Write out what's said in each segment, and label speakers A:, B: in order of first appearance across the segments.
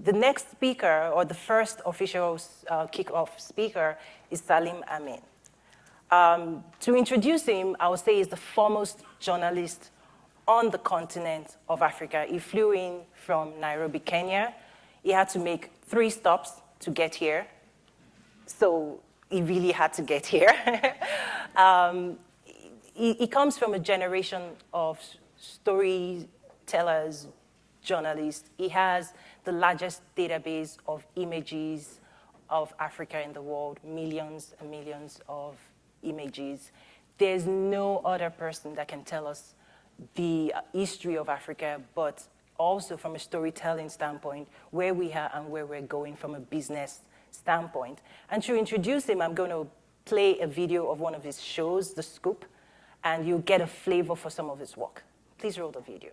A: the next speaker, or the first official kick-off speaker, is Salim Amin. To introduce him, I would say he's the foremost journalist on the continent of Africa. He flew in from Nairobi, Kenya. He had to make 3 stops to get here. So he really had to get here. He comes from a generation of storytellers, journalists. He has the largest database of images of Africa in the world, millions and millions of images. There's no other person that can tell us the history of Africa, but also from a storytelling standpoint, where we are and where we're going from a business standpoint. And to introduce him, I'm going to play a video of one of his shows, The Scoop, and you'll get a flavor for some of his work. Please roll the video.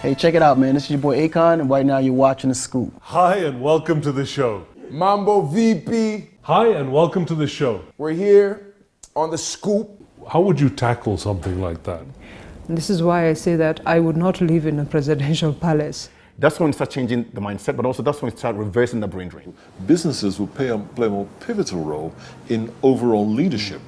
B: Hey, check it out, man. This is your boy Akon, and right now you're watching The Scoop.
C: Hi, and welcome to the show.
D: Mambo VP.
C: Hi, and welcome to the show.
D: We're here on The Scoop.
C: How would you tackle something like that?
E: This is why I say that I would not live in a presidential palace.
F: That's when we start changing the mindset, but also that's when we start reversing the brain drain.
G: Businesses will play a more pivotal role in overall leadership.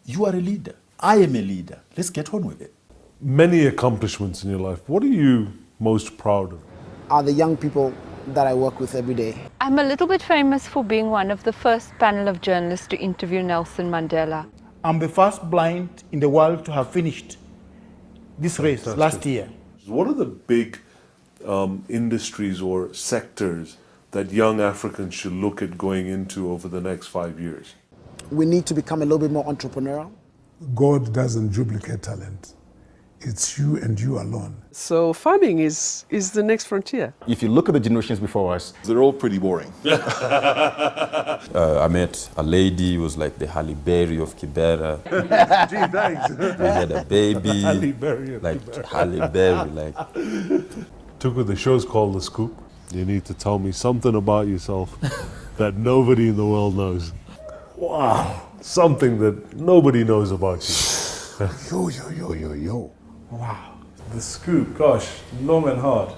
H: You are a leader. I am a leader. Let's get on with it.
C: Many accomplishments in your life. What are you most proud of?
I: Are the young people that I work with every day.
J: I'm a little bit famous for being one of the first panel of journalists to interview Nelson Mandela.
H: I'm the first blind in the world to have finished this race last year.
C: What are the big industries or sectors that young Africans should look at going into over the next 5 years?
I: We need to become a little bit more entrepreneurial.
K: God doesn't duplicate talent. It's you and you alone.
L: So farming is the next frontier.
F: If you look at the generations before us,
G: they're all pretty boring.
M: I met a lady who was like the Halle Berry of Kibera.
C: Gee, thanks.
M: We had a baby.
C: Halle Berry of
M: like
C: Kibera.
M: Halle Berry, like.
C: Tuku, the show's called The Scoop. You need to tell me something about yourself that nobody in the world knows. Wow. Something that nobody knows about you.
K: Yo.
L: Wow. The scoop, gosh, long and hard.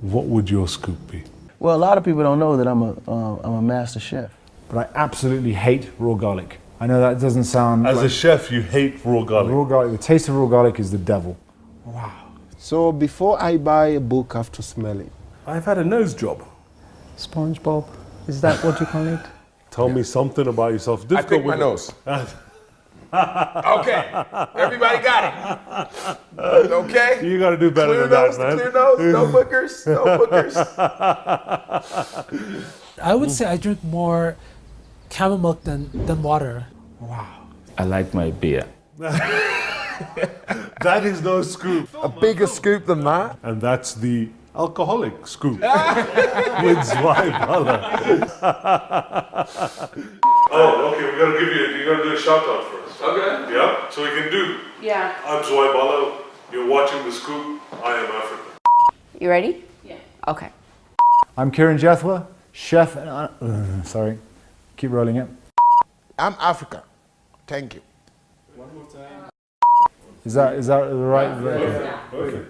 C: What would your scoop be?
B: Well, a lot of people don't know that I'm a master chef.
N: But I absolutely hate raw garlic. I know that doesn't sound
C: As a chef, you hate raw garlic.
N: Raw garlic, the taste of raw garlic is the devil.
L: Wow.
D: So before I buy a book, I have to smell it.
C: I've had a nose job.
E: SpongeBob, is that what you call it?
C: Tell me something about yourself.
D: I pick my nose. Okay, everybody got it. Okay?
C: You got to do better
D: Clear
C: than
D: nose,
C: that, man.
D: clear nose, no boogers, no boogers.
O: I would say I drink more camel milk than water.
L: Wow.
M: I like my beer.
C: That is no scoop.
D: A bigger scoop than that.
C: And that's the alcoholic scoop with Zweiballer. Oh, okay, we're gonna you're gonna do a shout out for us. Okay. Yeah, so we can do.
J: Yeah.
C: I'm Zweiballer, you're watching The Scoop, I am Africa.
J: You ready?
A: Yeah.
J: Okay.
N: I'm Kieran Jethwa, chef and sorry, keep rolling it.
D: I'm Africa. Thank you.
N: One more time. Is that the right?
C: Perfect.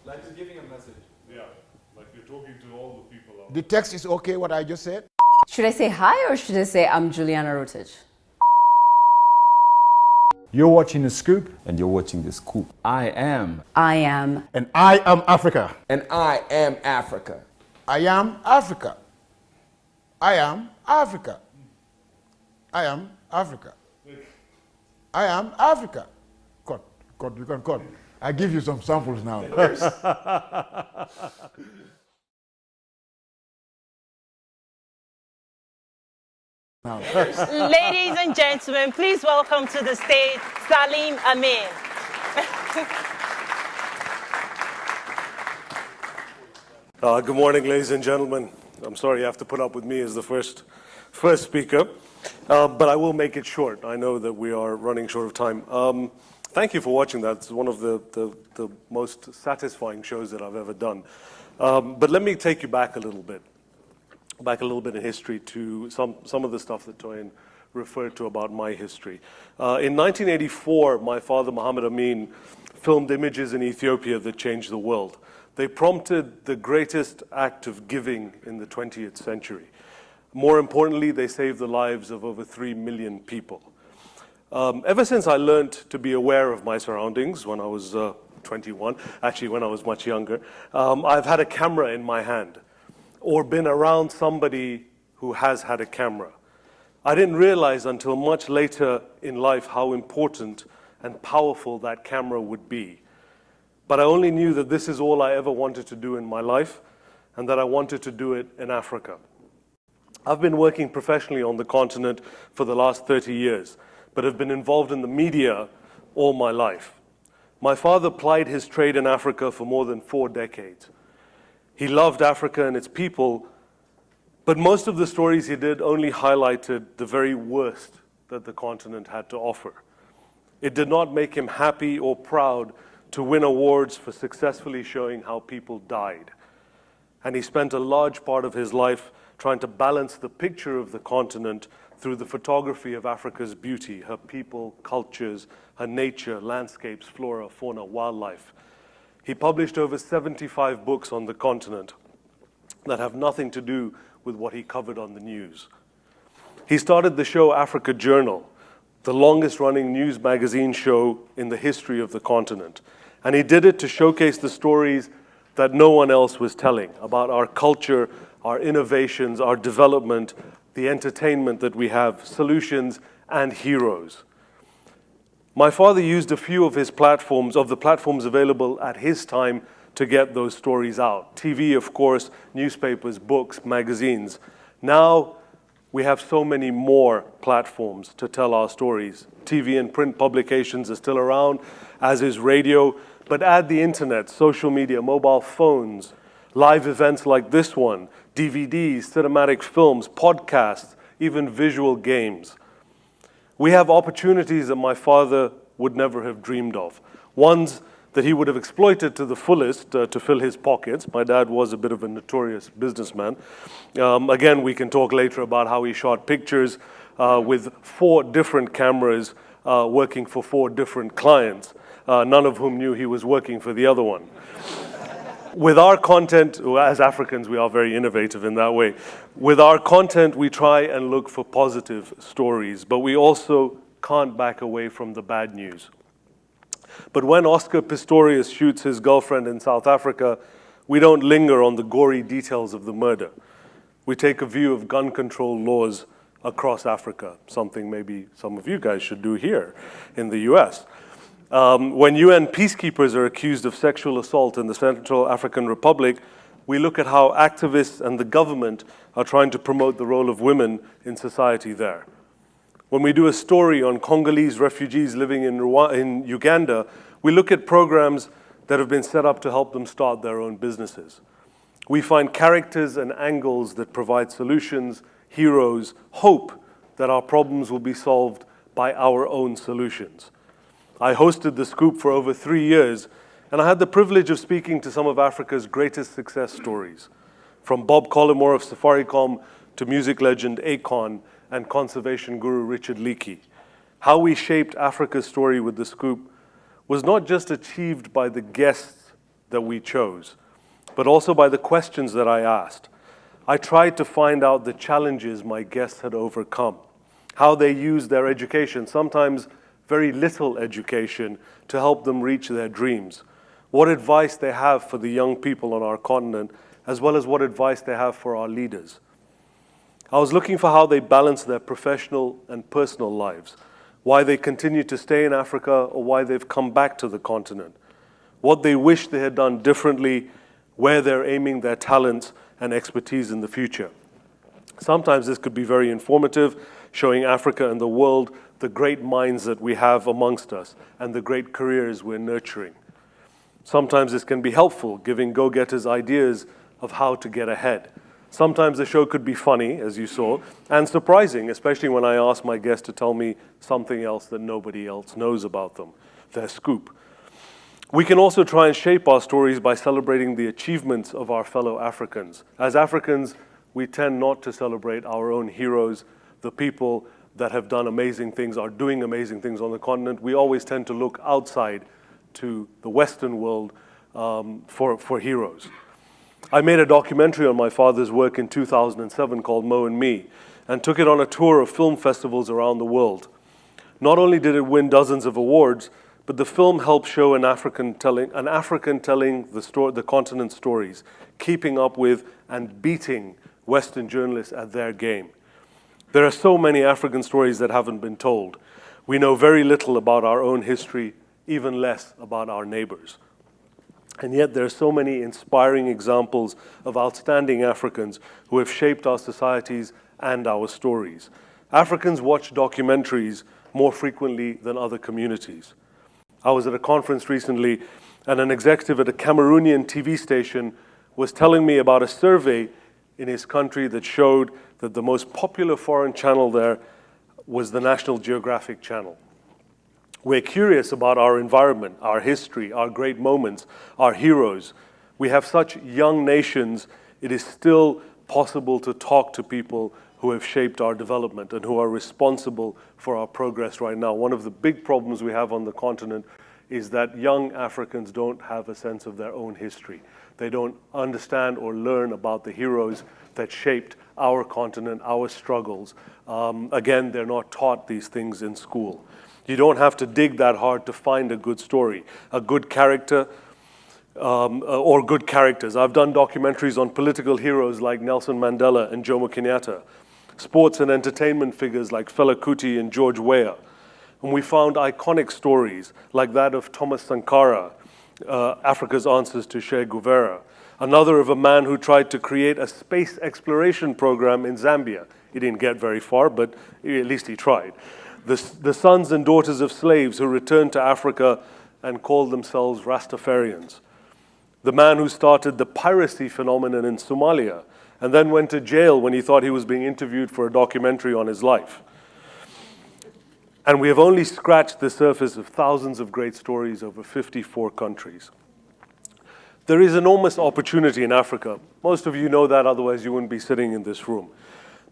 L: Like just giving a message.
C: Yeah, like you're talking to all the people out
D: The text is okay, what I just said?
J: Should I say hi or should I say I'm Juliana Rutich?
N: You're watching The Scoop.
M: And you're watching The Scoop. I am.
F: and I am Africa.
D: And I am Africa. I am Africa. I am Africa. I am Africa. I am Africa. Cut, you can cut. I give you some samples now.
A: Ladies and gentlemen, please welcome to the stage Salim Amin.
C: Good morning, ladies and gentlemen. I'm sorry you have to put up with me as the first speaker, but I will make it short. I know that we are running short of time. Thank you for watching that. It's one of the most satisfying shows that I've ever done. But let me take you back a little bit in history to some of the stuff that Toyin referred to about my history. In 1984, my father, Muhammad Amin, filmed images in Ethiopia that changed the world. They prompted the greatest act of giving in the 20th century. More importantly, they saved the lives of over 3 million people. Ever since I learned to be aware of my surroundings when I was 21, actually when I was much younger, I've had a camera in my hand or been around somebody who has had a camera. I didn't realize until much later in life how important and powerful that camera would be. But I only knew that this is all I ever wanted to do in my life and that I wanted to do it in Africa. I've been working professionally on the continent for the last 30 years, but have been involved in the media all my life. My father plied his trade in Africa for more than 4 decades. He loved Africa and its people, but most of the stories he did only highlighted the very worst that the continent had to offer. It did not make him happy or proud to win awards for successfully showing how people died. And he spent a large part of his life trying to balance the picture of the continent through the photography of Africa's beauty, her people, cultures, her nature, landscapes, flora, fauna, wildlife. He published over 75 books on the continent that have nothing to do with what he covered on the news. He started the show Africa Journal, the longest running news magazine show in the history of the continent. And he did it to showcase the stories that no one else was telling about our culture, our innovations, our development, the entertainment that we have, solutions and heroes. My father used a few of his platforms, of the platforms available at his time, to get those stories out. TV, of course, newspapers, books, magazines. Now we have so many more platforms to tell our stories. TV and print publications are still around, as is radio, but add the internet, social media, mobile phones, live events like this one, DVDs, cinematic films, podcasts, even visual games. We have opportunities that my father would never have dreamed of. Ones that he would have exploited to the fullest to fill his pockets. My dad was a bit of a notorious businessman. Again, we can talk later about how he shot pictures with 4 different cameras working for 4 different clients, none of whom knew he was working for the other one. With our content, as Africans, we are very innovative in that way. With our content, we try and look for positive stories, but we also can't back away from the bad news. But when Oscar Pistorius shoots his girlfriend in South Africa, we don't linger on the gory details of the murder. We take a view of gun control laws across Africa, something maybe some of you guys should do here in the US. When UN peacekeepers are accused of sexual assault in the Central African Republic, we look at how activists and the government are trying to promote the role of women in society there. When we do a story on Congolese refugees living in Uganda, we look at programs that have been set up to help them start their own businesses. We find characters and angles that provide solutions, heroes, hope that our problems will be solved by our own solutions. I hosted The Scoop for over 3 years, and I had the privilege of speaking to some of Africa's greatest success stories, from Bob Collymore of Safaricom to music legend Akon and conservation guru Richard Leakey. How we shaped Africa's story with The Scoop was not just achieved by the guests that we chose, but also by the questions that I asked. I tried to find out the challenges my guests had overcome, how they used their education, sometimes very little education, to help them reach their dreams, what advice they have for the young people on our continent, as well as what advice they have for our leaders. I was looking for how they balance their professional and personal lives, why they continue to stay in Africa or why they've come back to the continent, what they wish they had done differently, where they're aiming their talents and expertise in the future. Sometimes this could be very informative, showing Africa and the world the great minds that we have amongst us and the great careers we're nurturing. Sometimes this can be helpful, giving go-getters ideas of how to get ahead. Sometimes the show could be funny, as you saw, and surprising, especially when I ask my guests to tell me something else that nobody else knows about them, their scoop. We can also try and shape our stories by celebrating the achievements of our fellow Africans. As Africans, we tend not to celebrate our own heroes, the people that have done amazing things, are doing amazing things on the continent. We always tend to look outside to the Western world for heroes. I made a documentary on my father's work in 2007 called Mo and Me, and took it on a tour of film festivals around the world. Not only did it win dozens of awards, but the film helped show an African telling the continent's stories, keeping up with and beating Western journalists at their game. There are so many African stories that haven't been told. We know very little about our own history, even less about our neighbors. And yet there are so many inspiring examples of outstanding Africans who have shaped our societies and our stories. Africans watch documentaries more frequently than other communities. I was at a conference recently, and an executive at a Cameroonian TV station was telling me about a survey in his country that showed that the most popular foreign channel there was the National Geographic Channel. We're curious about our environment, our history, our great moments, our heroes. We have such young nations, it is still possible to talk to people who have shaped our development and who are responsible for our progress right now. One of the big problems we have on the continent is that young Africans don't have a sense of their own history. They don't understand or learn about the heroes that shaped our continent, our struggles. Again, they're not taught these things in school. You don't have to dig that hard to find a good story, a good character, or good characters. I've done documentaries on political heroes like Nelson Mandela and Jomo Kenyatta, sports and entertainment figures like Fela Kuti and George Weah. And we found iconic stories like that of Thomas Sankara, Africa's answers to Che Guevara, another of a man who tried to create a space exploration program in Zambia. He didn't get very far, but at least he tried. The sons and daughters of slaves who returned to Africa and called themselves Rastafarians. The man who started the piracy phenomenon in Somalia and then went to jail when he thought he was being interviewed for a documentary on his life. And we have only scratched the surface of thousands of great stories over 54 countries. There is enormous opportunity in Africa. Most of you know that, otherwise you wouldn't be sitting in this room.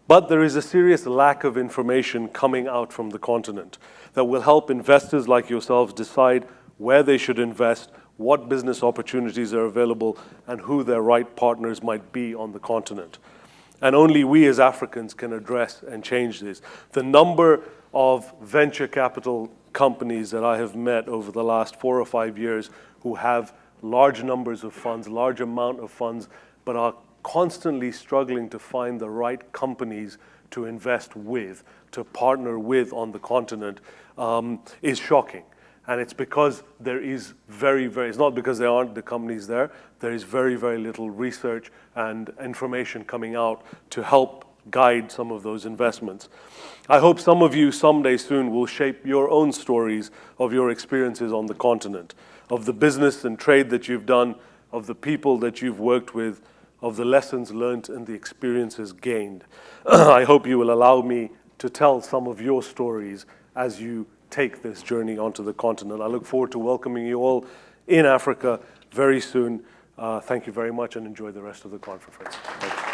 C: But there is a serious lack of information coming out from the continent that will help investors like yourselves decide where they should invest, what business opportunities are available, and who their right partners might be on the continent. And only we as Africans can address and change this. The number of venture capital companies that I have met over the last 4 or 5 years who have large numbers of funds, large amount of funds, but are constantly struggling to find the right companies to invest with, to partner with on the continent, is shocking. And it's because there is it's not because there aren't the companies there, there is very, very little research and information coming out to help guide some of those investments. I hope some of you someday soon will shape your own stories of your experiences on the continent, of the business and trade that you've done, of the people that you've worked with, of the lessons learned and the experiences gained. I hope you will allow me to tell some of your stories as you take this journey onto the continent. I look forward to welcoming you all in Africa very soon. Thank you very much and enjoy the rest of the conference. Thank you.